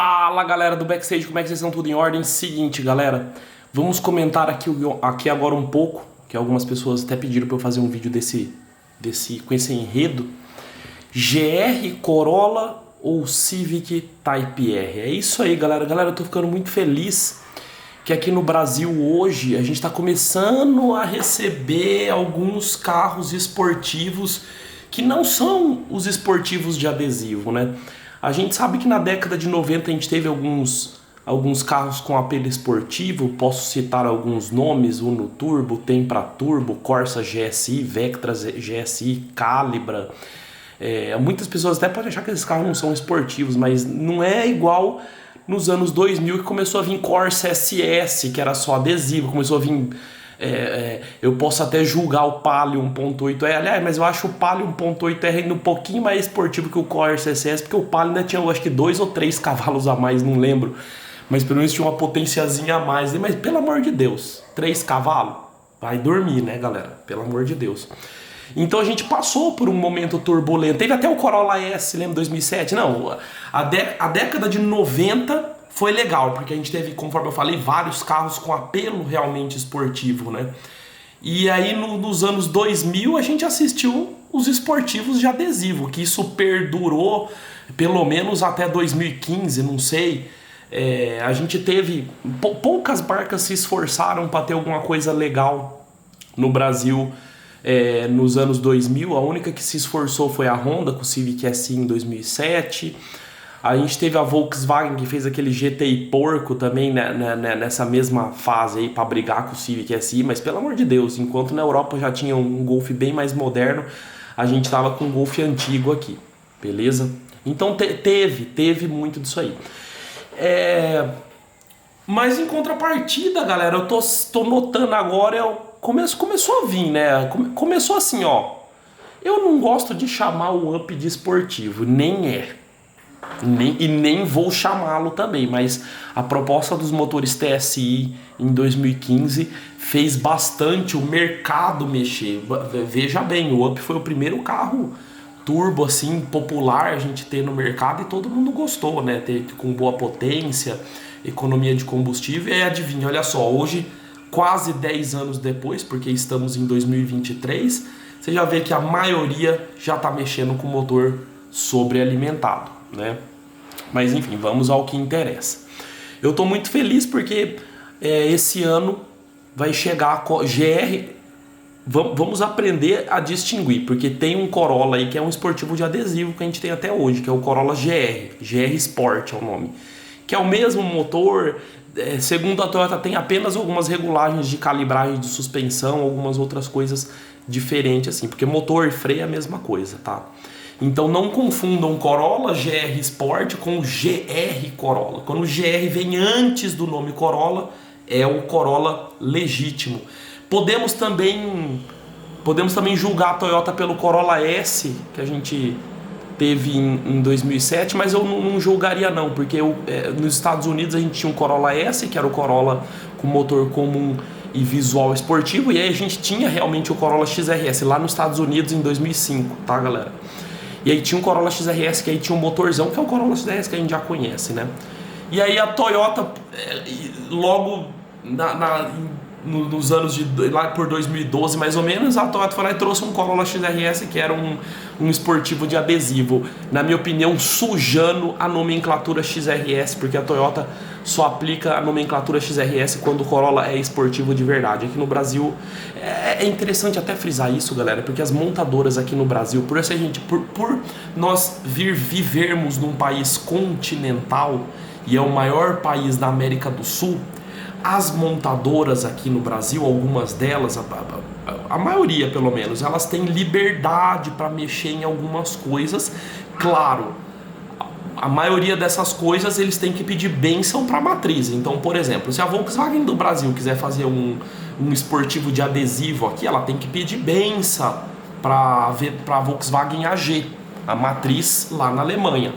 Fala galera do Backstage, como é que vocês estão? Tudo em ordem? Seguinte galera, vamos comentar aqui agora um pouco, que algumas pessoas até pediram para eu fazer um vídeo com esse enredo. GR, Corolla ou Civic Type R? É isso aí galera, eu tô ficando muito feliz que aqui no Brasil hoje a gente está começando a receber alguns carros esportivos que não são os esportivos de adesivo, né? A gente sabe que na década de 90 a gente teve alguns carros com apelo esportivo, posso citar alguns nomes: Uno Turbo, Tempra Turbo, Corsa GSI, Vectra GSI, Calibra. Muitas pessoas até podem achar que esses carros não são esportivos, mas não é igual nos anos 2000 que começou a vir Corsa SS, que era só adesivo, começou a vir... eu posso até julgar o Palio 1.8R, aliás, mas eu acho o Palio 1.8R ainda um pouquinho mais esportivo que o Corsa SS, porque o Palio ainda tinha, eu acho que 2 ou 3 cavalos a mais, não lembro, mas pelo menos tinha uma potenciazinha a mais. Mas pelo amor de Deus, 3 cavalos? Vai dormir, né galera, pelo amor de Deus. Então a gente passou por um momento turbulento, teve até o Corolla S, lembra, 2007? Não, a década de 90 foi legal, porque a gente teve, conforme eu falei, vários carros com apelo realmente esportivo, né? E aí nos anos 2000 a gente assistiu os esportivos de adesivo, que isso perdurou pelo menos até 2015, não sei. A gente teve... poucas marcas se esforçaram para ter alguma coisa legal no Brasil nos anos 2000. A única que se esforçou foi a Honda, com o Civic SI em 2007. A gente teve a Volkswagen, que fez aquele GTI porco também, né, nessa mesma fase aí, para brigar com o Civic SI, mas pelo amor de Deus, enquanto na Europa já tinha um Golf bem mais moderno, a gente tava com um Golf antigo aqui, beleza? Então teve muito disso aí. Mas em contrapartida, galera, eu tô notando agora, começou a vir, né? Começou assim, ó. Eu não gosto de chamar o Up de esportivo, nem vou chamá-lo também, mas a proposta dos motores TSI em 2015 fez bastante o mercado mexer. Veja bem, o Up foi o primeiro carro turbo assim popular a gente ter no mercado e todo mundo gostou, né? Com boa potência, economia de combustível. E adivinha, olha só, hoje, quase 10 anos depois, porque estamos em 2023, você já vê que a maioria já está mexendo com motor sobrealimentado, né? Mas enfim, vamos ao que interessa. Eu tô muito feliz porque esse ano vai chegar a GR. Vamos aprender a distinguir, porque tem um Corolla aí que é um esportivo de adesivo que a gente tem até hoje, que é o Corolla GR Sport é o nome, que é o mesmo motor. Segundo a Toyota, tem apenas algumas regulagens de calibragem de suspensão, algumas outras coisas diferentes assim, porque motor e freio é a mesma coisa, tá? Então não confundam Corolla GR Sport com GR Corolla. Quando o GR vem antes do nome Corolla, é o Corolla legítimo. Podemos também julgar a Toyota pelo Corolla S, que a gente teve em 2007, mas eu não julgaria não, porque nos Estados Unidos a gente tinha um Corolla S, que era o Corolla com motor comum e visual esportivo, e aí a gente tinha realmente o Corolla XRS lá nos Estados Unidos em 2005, tá galera? E aí tinha um Corolla XRS, que aí tinha um motorzão, que é o Corolla XRS que a gente já conhece, né? E aí a Toyota, logo nos anos lá por 2012 mais ou menos, a Toyota foi lá e trouxe um Corolla XRS, que era um esportivo de adesivo, na minha opinião sujando a nomenclatura XRS, porque a Toyota só aplica a nomenclatura XRS quando o Corolla é esportivo de verdade. Aqui no Brasil é interessante até frisar isso, galera, porque as montadoras aqui no Brasil, por nós vivermos num país continental e é o maior país da América do Sul, as montadoras aqui no Brasil, algumas delas, a maioria pelo menos, elas têm liberdade para mexer em algumas coisas. Claro, a maioria dessas coisas eles têm que pedir bênção para a matriz. Então, por exemplo, se a Volkswagen do Brasil quiser fazer um esportivo de adesivo aqui, ela tem que pedir bênção para a Volkswagen AG, a matriz lá na Alemanha.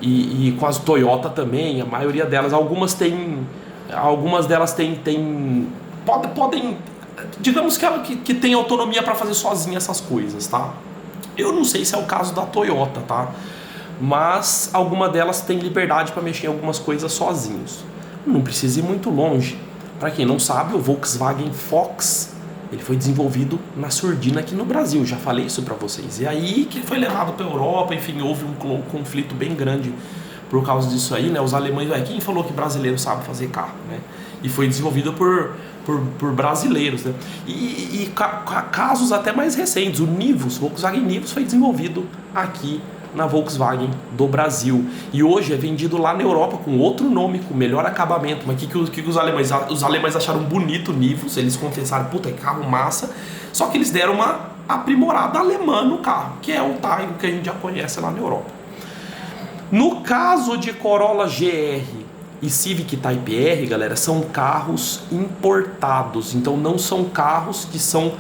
E com as Toyota também, a maioria delas, algumas delas podem, digamos que tem autonomia para fazer sozinha essas coisas, tá? Eu não sei se é o caso da Toyota, tá? mas alguma delas tem liberdade para mexer em algumas coisas sozinhos. Não precisa ir muito longe. Para quem não sabe, o Volkswagen Fox, ele foi desenvolvido na surdina aqui no Brasil, já falei isso para vocês. E aí que foi levado para a Europa, enfim, houve um conflito bem grande por causa disso aí, né? Os alemães, quem falou que brasileiro sabe fazer carro, né? E foi desenvolvido por brasileiros, né? E casos até mais recentes, o Nivus, o Volkswagen Nivus foi desenvolvido aqui na Volkswagen do Brasil. E hoje é vendido lá na Europa com outro nome, com melhor acabamento. Mas o que os alemães? Os alemães acharam bonito o Nivus, eles confessaram, puta, que carro massa. Só que eles deram uma aprimorada alemã no carro, que é o Taygo que a gente já conhece lá na Europa. No caso de Corolla GR e Civic Type R, galera, são carros importados. Então não são carros que são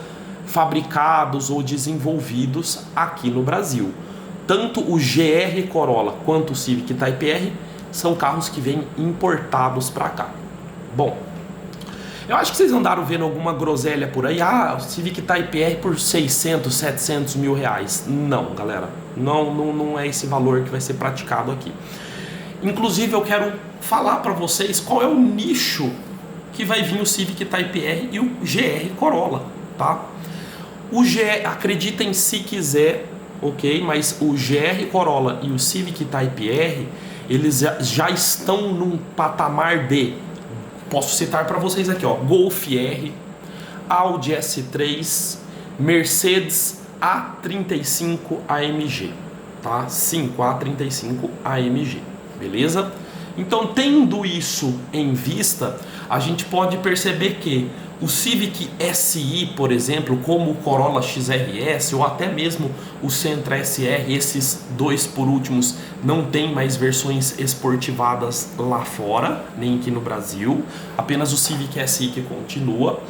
fabricados ou desenvolvidos aqui no Brasil. Tanto o GR Corolla quanto o Civic Type R são carros que vêm importados para cá. Bom, eu acho que vocês andaram vendo alguma groselha por aí. Ah, o Civic Type R por 600, 700 mil reais. Não, galera. Não é esse valor que vai ser praticado aqui. Inclusive, eu quero falar para vocês qual é o nicho que vai vir o Civic Type R e o GR Corolla, tá? O GR, acreditem se quiser, ok? Mas o GR Corolla e o Civic Type R, eles já estão num patamar de... Posso citar para vocês aqui, ó, Golf R, Audi S3, Mercedes A35 AMG, tá? 5 A35 AMG, beleza? Então, tendo isso em vista, a gente pode perceber que o Civic SI, por exemplo, como o Corolla XRS ou até mesmo o Sentra SR, esses dois por últimos não tem mais versões esportivadas lá fora, nem aqui no Brasil, apenas o Civic SI que continua.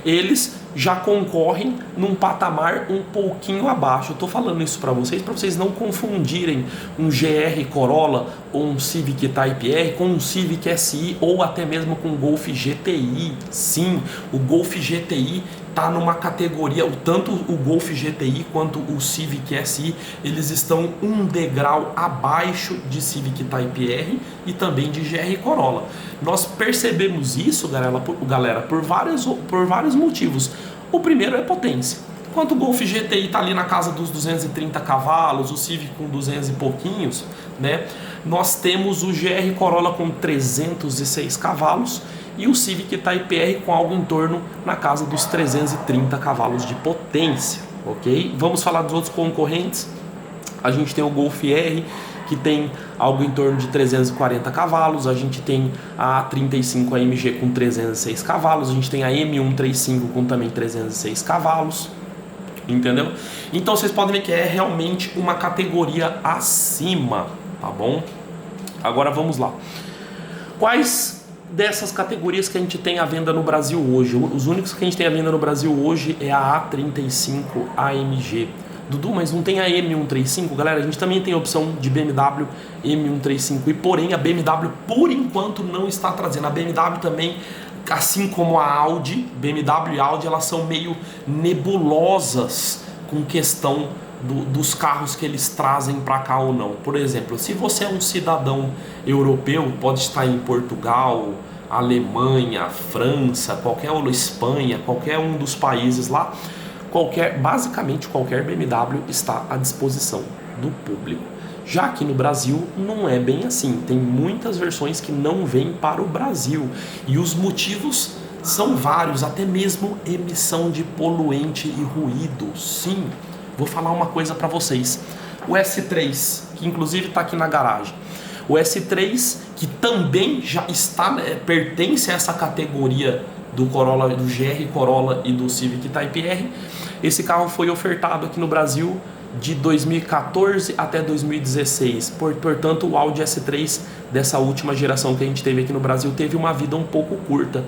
Eles já concorrem num patamar um pouquinho abaixo. Eu estou falando isso para vocês não confundirem um GR Corolla ou um Civic Type R com um Civic SI ou até mesmo com um Golf GTI. Sim, o Golf GTI está numa categoria, tanto o Golf GTI quanto o Civic SI, eles estão um degrau abaixo de Civic Type R e também de GR Corolla. Nós percebemos isso, galera, por vários motivos. O primeiro é potência. Enquanto o Golf GTI está ali na casa dos 230 cavalos, o Civic com 200 e pouquinhos, né? Nós temos o GR Corolla com 306 cavalos e o Civic Type R com algo em torno na casa dos 330 cavalos de potência, ok? Vamos falar dos outros concorrentes. A gente tem o Golf R, que tem algo em torno de 340 cavalos, a gente tem a A35 AMG com 306 cavalos, a gente tem a M135 com também 306 cavalos, entendeu? Então vocês podem ver que é realmente uma categoria acima, tá bom? Agora vamos lá. Quais dessas categorias que a gente tem à venda no Brasil hoje? Os únicos que a gente tem à venda no Brasil hoje é a A35 AMG. Dudu, mas não tem a M135? Galera, a gente também tem a opção de BMW M135 e porém a BMW por enquanto não está trazendo. A BMW também, assim como a Audi, BMW e Audi, elas são meio nebulosas com questão dos carros que eles trazem para cá ou não. Por exemplo, se você é um cidadão europeu, pode estar em Portugal, Alemanha, França, Espanha, qualquer um dos países lá, basicamente qualquer BMW está à disposição do público. Já aqui no Brasil não é bem assim, tem muitas versões que não vêm para o Brasil e os motivos são vários, até mesmo emissão de poluente e ruído. Sim, vou falar uma coisa para vocês, o S3, que inclusive está aqui na garagem, o S3 que também já está, pertence a essa categoria do Corolla, do GR Corolla e do Civic Type R. Esse carro foi ofertado aqui no Brasil de 2014 até 2016. Portanto, o Audi S3 dessa última geração que a gente teve aqui no Brasil teve uma vida um pouco curta.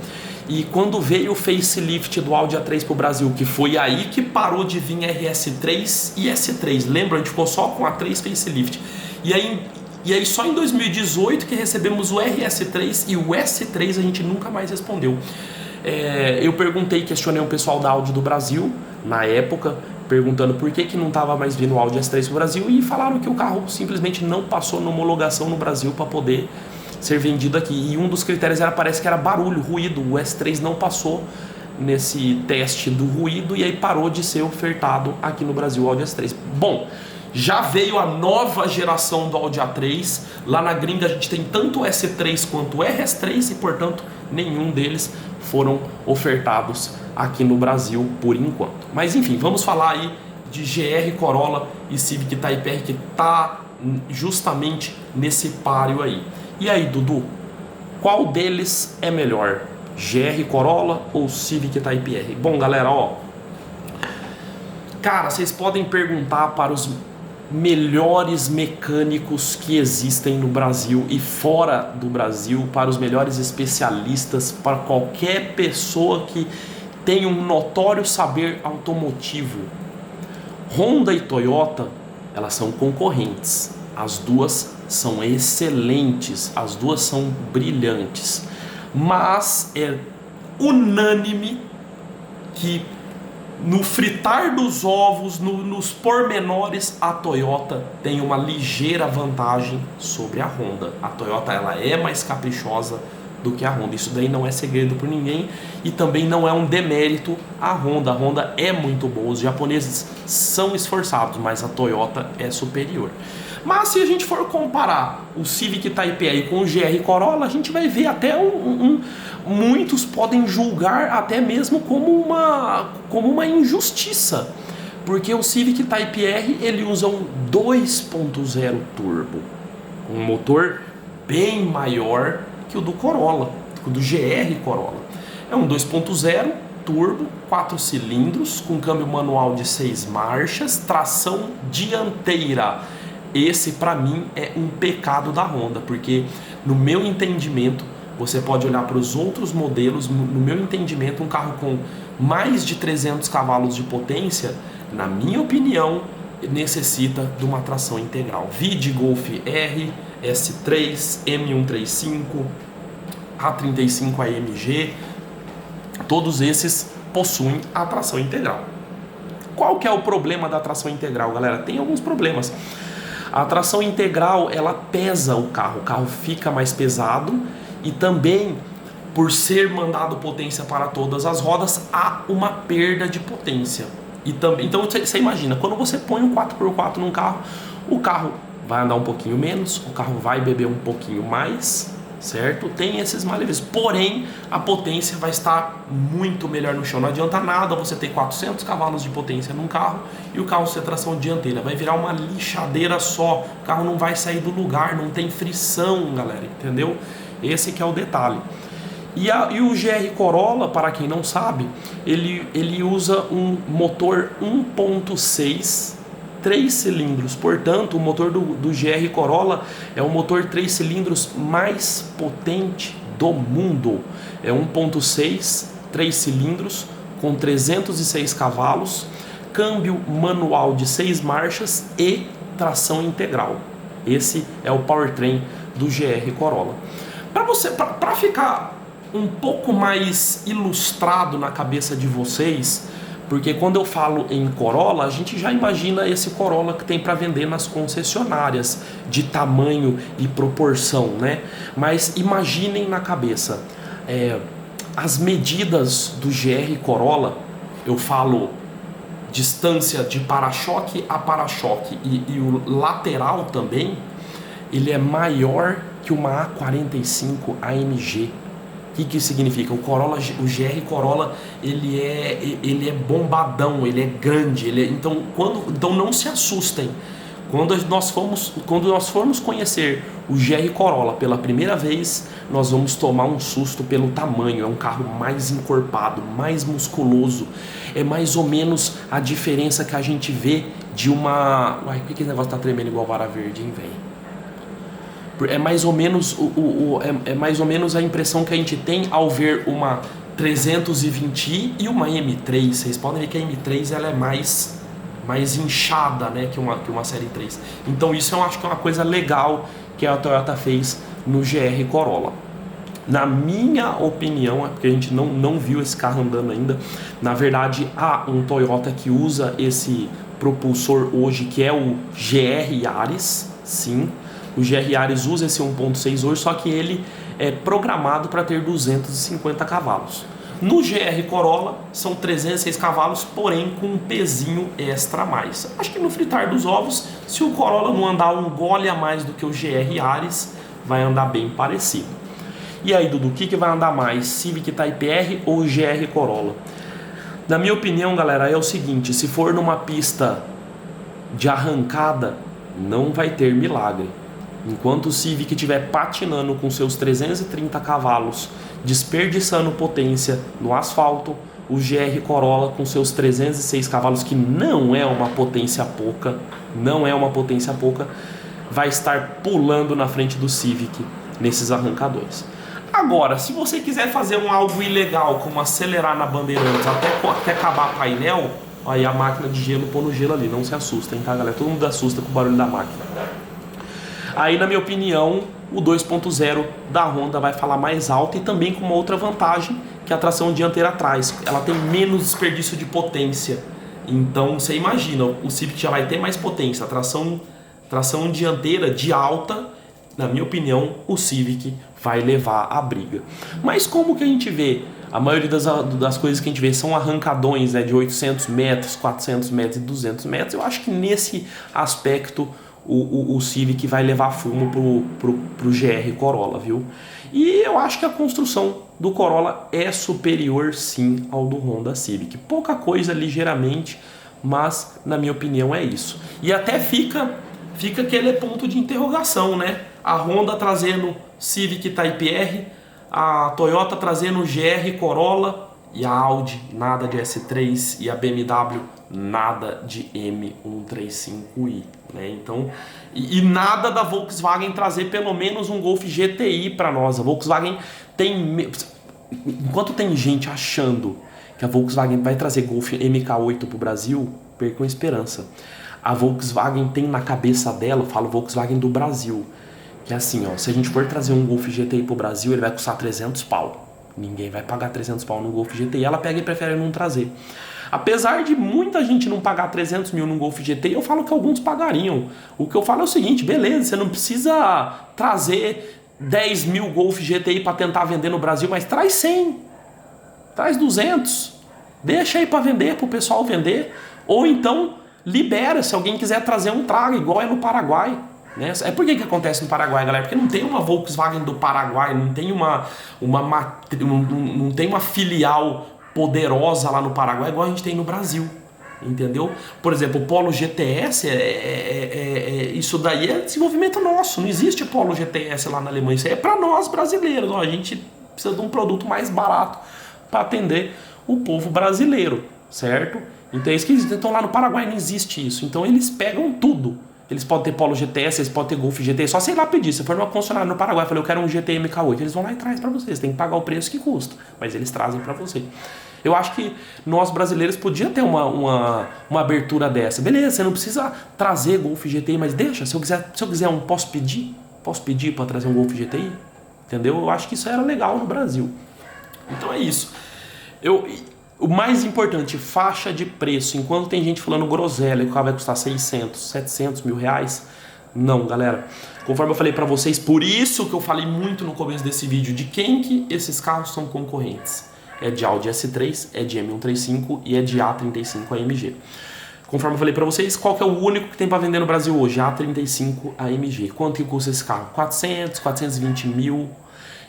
E quando veio o facelift do Audi A3 para o Brasil, que foi aí que parou de vir RS3 e S3. Lembra? A gente ficou só com A3 facelift. E aí só em 2018 que recebemos o RS3 e o S3 a gente nunca mais respondeu. Eu questionei um pessoal da Audi do Brasil, na época, perguntando por que não estava mais vindo o Audi S3 para o Brasil, e falaram que o carro simplesmente não passou na homologação no Brasil para poder ser vendido aqui. E um dos critérios parece que era barulho, ruído. O S3 não passou nesse teste do ruído e aí parou de ser ofertado aqui no Brasil o Audi S3. Bom, já veio a nova geração do Audi A3. Lá na gringa a gente tem tanto o S3 quanto o RS3 e, portanto, nenhum deles foram ofertados aqui no Brasil por enquanto. Mas enfim, vamos falar aí de GR Corolla e Civic Type-R, que tá justamente nesse páreo aí. E aí, Dudu, qual deles é melhor? GR Corolla ou Civic Type-R? Bom, galera, cara, vocês podem perguntar para os melhores mecânicos que existem no Brasil e fora do Brasil, para os melhores especialistas, para qualquer pessoa que tem um notório saber automotivo. Honda e Toyota, elas são concorrentes. As duas são excelentes, as duas são brilhantes. Mas é unânime que no fritar dos ovos, nos pormenores, a Toyota tem uma ligeira vantagem sobre a Honda. A Toyota, ela é mais caprichosa do que a Honda. Isso daí não é segredo por ninguém e também não é um demérito à Honda. A Honda é muito boa, os japoneses são esforçados, mas a Toyota é superior. Mas se a gente for comparar o Civic Type-R com o GR Corolla, a gente vai ver até muitos podem julgar até mesmo como uma injustiça, porque o Civic Type-R ele usa um 2.0 turbo, um motor bem maior que o do Corolla, o do GR Corolla. É um 2.0 turbo, 4 cilindros, com câmbio manual de 6 marchas, tração dianteira. Esse para mim é um pecado da Honda, porque no meu entendimento, você pode olhar para os outros modelos, no meu entendimento, um carro com mais de 300 cavalos de potência, na minha opinião, necessita de uma tração integral. Vide Golf R, S3, M135, A35 AMG, todos esses possuem a tração integral. Qual que é o problema da tração integral, galera? Tem alguns problemas. A tração integral, ela pesa o carro fica mais pesado e também, por ser mandado potência para todas as rodas, há uma perda de potência. E também, então você imagina, quando você põe um 4x4 num carro, o carro vai andar um pouquinho menos, o carro vai beber um pouquinho mais, certo? Tem esses malefícios, porém a potência vai estar muito melhor no chão. Não adianta nada você ter 400 cavalos de potência num carro e o carro ser tração dianteira, vai virar uma lixadeira só, o carro não vai sair do lugar, não tem frição, galera, entendeu? Esse que é o detalhe. E o GR Corolla, para quem não sabe, ele usa um motor 1.6, 3 cilindros. Portanto, o motor do GR Corolla é o motor 3 cilindros mais potente do mundo. É 1.6, 3 cilindros com 306 cavalos, câmbio manual de 6 marchas e tração integral. Esse é o powertrain do GR Corolla. Para ficar um pouco mais ilustrado na cabeça de vocês, porque quando eu falo em Corolla, a gente já imagina esse Corolla que tem para vender nas concessionárias, de tamanho e proporção, né? Mas imaginem na cabeça, as medidas do GR Corolla, eu falo distância de para-choque a para-choque e o lateral também, ele é maior que uma A45 AMG. O que significa? O GR Corolla, ele é bombadão, ele é grande, então não se assustem. Quando nós formos conhecer o GR Corolla pela primeira vez, nós vamos tomar um susto pelo tamanho. É um carro mais encorpado, mais musculoso. É mais ou menos a diferença que a gente vê de uma... Uai, por que esse negócio tá tremendo igual vara verde, hein, velho? É mais ou menos a impressão que a gente tem ao ver uma 320i e uma M3. Vocês podem ver que a M3 ela é mais inchada, né, que uma série 3. Então isso eu acho que é uma coisa legal que a Toyota fez no GR Corolla. Na minha opinião, é porque a gente não viu esse carro andando ainda. Na verdade, há um Toyota que usa esse propulsor hoje, que é o GR Yaris, sim. O GR Yaris usa esse 1.6 hoje, só que ele é programado para ter 250 cavalos. No GR Corolla são 306 cavalos, porém com um pezinho extra a mais. Acho que no fritar dos ovos, se o Corolla não andar um gole a mais do que o GR Yaris, vai andar bem parecido. E aí, Dudu, o que vai andar mais? Civic Type-R ou GR Corolla? Na minha opinião, galera, é o seguinte: se for numa pista de arrancada, não vai ter milagre. Enquanto o Civic estiver patinando com seus 330 cavalos, desperdiçando potência no asfalto, o GR Corolla com seus 306 cavalos, que não é uma potência pouca, vai estar pulando na frente do Civic nesses arrancadores. Agora, se você quiser fazer algo ilegal, como acelerar na Bandeirantes até acabar painel, aí a máquina de gelo, pôr no gelo ali, não se assustem, tá, galera? Todo mundo assusta com o barulho da máquina. Aí, na minha opinião, o 2.0 da Honda vai falar mais alto e também com uma outra vantagem, que a tração dianteira traz. Ela tem menos desperdício de potência. Então, você imagina, o Civic já vai ter mais potência. A tração dianteira de alta, na minha opinião, o Civic vai levar a briga. Mas como que a gente vê? A maioria das coisas que a gente vê são arrancadões, né, de 800 metros, 400 metros e 200 metros. Eu acho que nesse aspecto o Civic vai levar fumo pro GR Corolla, viu? E eu acho que a construção do Corolla é superior sim ao do Honda Civic. Pouca coisa, ligeiramente, mas na minha opinião é isso. E até fica aquele ponto de interrogação, né? A Honda trazendo Civic Type-R, a Toyota trazendo GR Corolla e a Audi nada de S3 e a BMW nada de M135i, né? Então, e nada da Volkswagen trazer pelo menos um Golf GTI para nós. A Volkswagen enquanto tem gente achando que a Volkswagen vai trazer Golf MK8 para o Brasil, percam a esperança. A Volkswagen tem na cabeça dela, eu falo Volkswagen do Brasil, que é assim, ó, se a gente for trazer um Golf GTI pro Brasil, ele vai custar 300 pau. Ninguém vai pagar 300 pau no Golf GTI, ela pega e prefere não trazer. Apesar de muita gente não pagar 300 mil num Golf GTI, eu falo que alguns pagariam. O que eu falo é o seguinte, beleza, você não precisa trazer 10 mil Golf GTI para tentar vender no Brasil, mas traz 100, traz 200, deixa aí para vender, pro pessoal vender, ou então libera, se alguém quiser trazer um traga, igual é no Paraguai. Né? É por que acontece no Paraguai, galera? Porque não tem uma Volkswagen do Paraguai, não tem não tem uma filial poderosa lá no Paraguai igual a gente tem no Brasil, entendeu? Por exemplo, o Polo GTS, isso daí é desenvolvimento nosso, não existe Polo GTS lá na Alemanha, isso aí é para nós brasileiros, ó, a gente precisa de um produto mais barato para atender o povo brasileiro, certo? Então é isso que eles então lá no Paraguai não existe isso, então eles pegam tudo. Eles podem ter Polo GTS, eles podem ter Golf GTI, só sei lá pedir. Se for numa concessionária no Paraguai, eu falei, eu quero um GTI MK8, eles vão lá e trazem pra vocês, tem que pagar o preço que custa, mas eles trazem pra você. Eu acho que nós brasileiros podíamos ter uma abertura dessa. Beleza, você não precisa trazer Golf GTI, mas deixa, se eu quiser posso pedir pra trazer um Golf GTI, entendeu? Eu acho que isso era legal no Brasil. Então é isso. O mais importante, faixa de preço. Enquanto tem gente falando groselha, que o carro vai custar 600, 700 mil reais. Não, galera. Conforme eu falei pra vocês, por isso que eu falei muito no começo desse vídeo, de quem que esses carros são concorrentes. É de Audi S3, é de M135 e é de A35 AMG. Conforme eu falei pra vocês, qual que é o único que tem pra vender no Brasil hoje? A35 AMG. Quanto que custa esse carro? 400, 420 mil.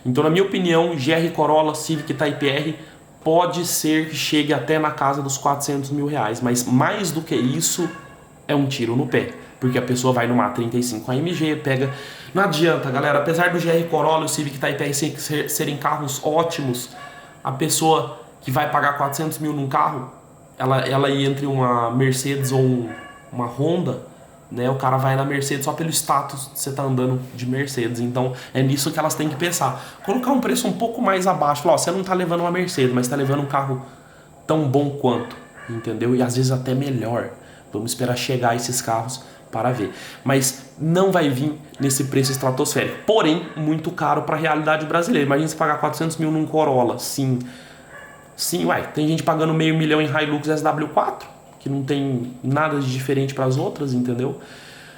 Então, na minha opinião, GR Corolla, Civic Type-R pode ser que chegue até na casa dos 400 mil reais, mas mais do que isso é um tiro no pé, porque a pessoa vai numa A35 AMG, pega... Não adianta, galera, apesar do GR Corolla e o Civic Type-R serem carros ótimos, a pessoa que vai pagar 400 mil num carro, ela ir entre uma Mercedes ou uma Honda, né? O cara vai na Mercedes só pelo status de você tá andando de Mercedes. Então é nisso que elas têm que pensar. Colocar um preço um pouco mais abaixo. Falar, ó, você não tá levando uma Mercedes, mas tá levando um carro tão bom quanto, entendeu? E às vezes até melhor. Vamos esperar chegar esses carros para ver. Mas não vai vir nesse preço estratosférico. Porém, muito caro para a realidade brasileira. Imagina você pagar 400 mil num Corolla. Sim, uai, tem gente pagando meio milhão em Hilux SW4, que não tem nada de diferente para as outras, entendeu?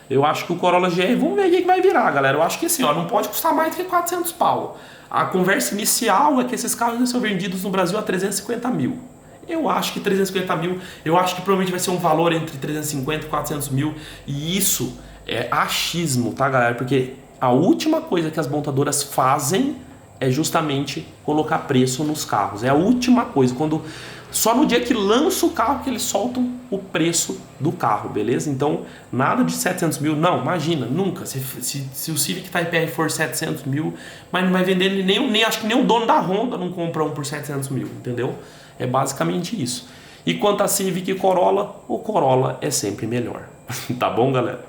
Eu acho que o Corolla GR, vamos ver o que vai virar, galera. Eu acho que assim, ó, não pode custar mais do que 400 pau. A conversa inicial é que esses carros são vendidos no Brasil a 350 mil. Eu acho que 350 mil, eu acho que provavelmente vai ser um valor entre 350 e 400 mil. E isso é achismo, tá, galera? Porque a última coisa que as montadoras fazem é justamente colocar preço nos carros. É a última coisa. Só no dia que lança o carro que eles soltam o preço do carro, beleza? Então, nada de 700 mil. Não, imagina, nunca. Se o Civic Type-R for 700 mil, mas não vai vender nem acho que nem o dono da Honda não compra um por 700 mil, entendeu? É basicamente isso. E quanto a Civic e Corolla, o Corolla é sempre melhor. Tá bom, galera?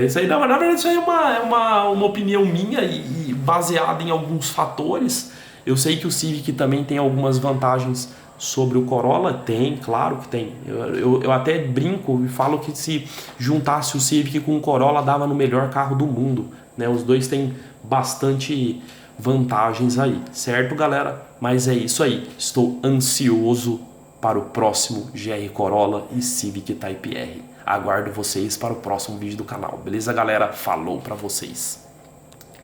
Isso aí, na verdade, isso aí é uma opinião minha e baseada em alguns fatores. Eu sei que o Civic também tem algumas vantagens sobre o Corolla. Tem, claro que tem. Eu até brinco e falo que se juntasse o Civic com o Corolla, dava no melhor carro do mundo, né? Os dois têm bastante vantagens aí, certo, galera? Mas é isso aí. Estou ansioso para o próximo GR Corolla e Civic Type-R. Aguardo vocês para o próximo vídeo do canal. Beleza, galera? Falou para vocês.